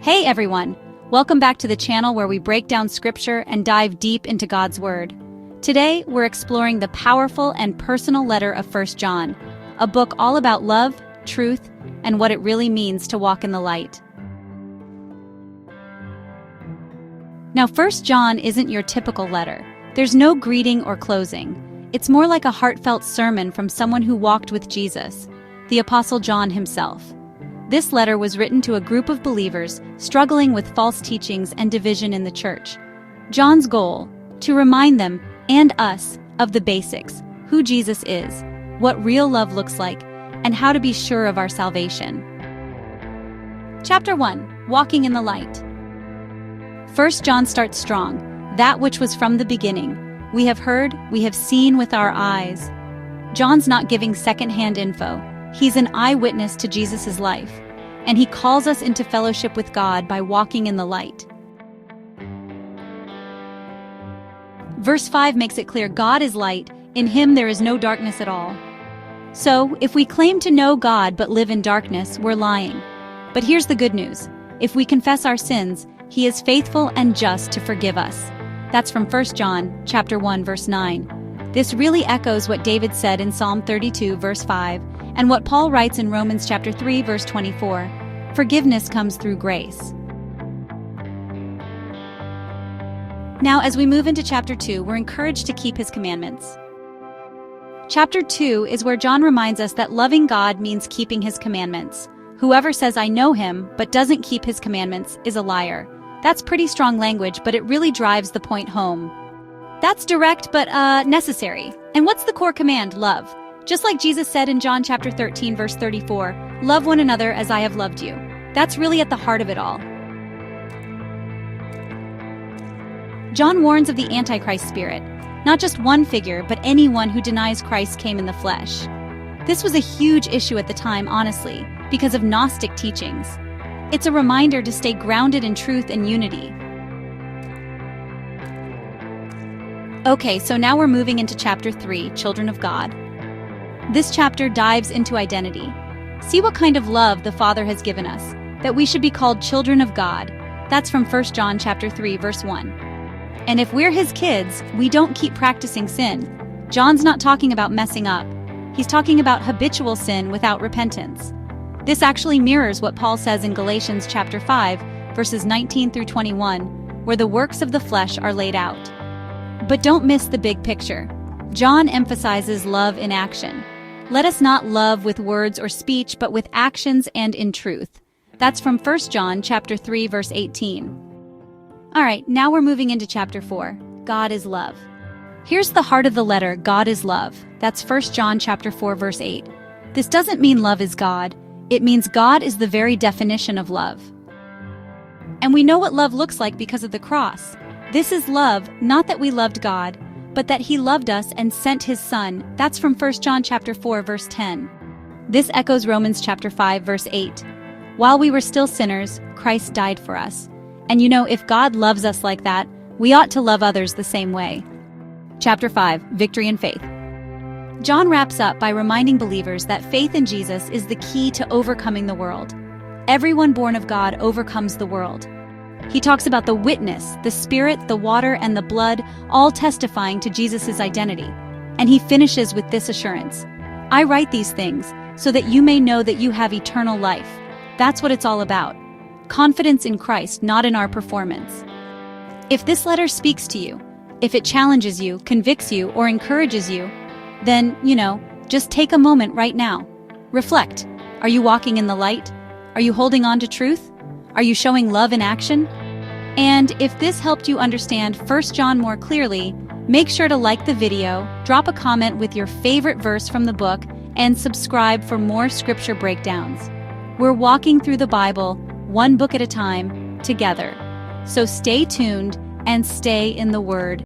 Hey everyone! Welcome back to the channel where we break down scripture and dive deep into God's Word. Today, we're exploring the powerful and personal letter of 1 John, a book all about love, truth, and what it really means to walk in the light. Now, 1 John isn't your typical letter. There's no greeting or closing. It's more like a heartfelt sermon from someone who walked with Jesus, the Apostle John himself. This letter was written to a group of believers struggling with false teachings and division in the church. John's goal: to remind them, and us, of the basics, who Jesus is, what real love looks like, and how to be sure of our salvation. Chapter 1. Walking in the Light. 1 John starts strong. That which was from the beginning. We have heard, we have seen with our eyes. John's not giving second-hand info. He's an eyewitness to Jesus' life, and he calls us into fellowship with God by walking in the light. Verse 5 makes it clear God is light, in him there is no darkness at all. So, if we claim to know God but live in darkness, we're lying. But here's the good news. If we confess our sins, he is faithful and just to forgive us. That's from 1 John chapter 1, verse 9. This really echoes what David said in Psalm 32, verse 5, and what Paul writes in Romans chapter 3, verse 24. Forgiveness comes through grace. Now, as we move into chapter 2, we're encouraged to keep his commandments. Chapter 2 is where John reminds us that loving God means keeping his commandments. Whoever says I know him but doesn't keep his commandments is a liar. That's pretty strong language, but it really drives the point home. That's direct but necessary. And what's the core command? Love. Just like Jesus said in John chapter 13, verse 34, love one another as I have loved you. That's really at the heart of it all. John warns of the Antichrist spirit. Not just one figure, but anyone who denies Christ came in the flesh. This was a huge issue at the time, honestly, because of Gnostic teachings. It's a reminder to stay grounded in truth and unity. Okay, so now we're moving into chapter 3, Children of God. This chapter dives into identity. See what kind of love the Father has given us, that we should be called children of God. That's from 1 John chapter 3, verse 1. And if we're his kids, we don't keep practicing sin. John's not talking about messing up. He's talking about habitual sin without repentance. This actually mirrors what Paul says in Galatians chapter 5, verses 19 through 21, where the works of the flesh are laid out. But don't miss the big picture. John emphasizes love in action. Let us not love with words or speech, but with actions and in truth. That's from 1 John chapter 3, verse 18. All right, now we're moving into chapter 4. God is love. Here's the heart of the letter, God is love. That's 1 John chapter 4, verse 8. This doesn't mean love is God. It means God is the very definition of love. And we know what love looks like because of the cross. This is love, not that we loved God, but that he loved us and sent his Son. That's from 1 John chapter 4, verse 10. This echoes Romans chapter 5, verse 8. While we were still sinners, Christ died for us. And you know, if God loves us like that, we ought to love others the same way. Chapter 5, Victory in Faith. John wraps up by reminding believers that faith in Jesus is the key to overcoming the world. Everyone born of God overcomes the world. He talks about the witness, the Spirit, the water, and the blood, all testifying to Jesus' identity. And he finishes with this assurance: I write these things so that you may know that you have eternal life. That's what it's all about. Confidence in Christ, not in our performance. If this letter speaks to you, if it challenges you, convicts you, or encourages you, then, just take a moment right now. Reflect. Are you walking in the light? Are you holding on to truth? Are you showing love in action? And if this helped you understand 1 John more clearly, make sure to like the video, drop a comment with your favorite verse from the book, and subscribe for more scripture breakdowns. We're walking through the Bible, one book at a time, together. So stay tuned and stay in the Word.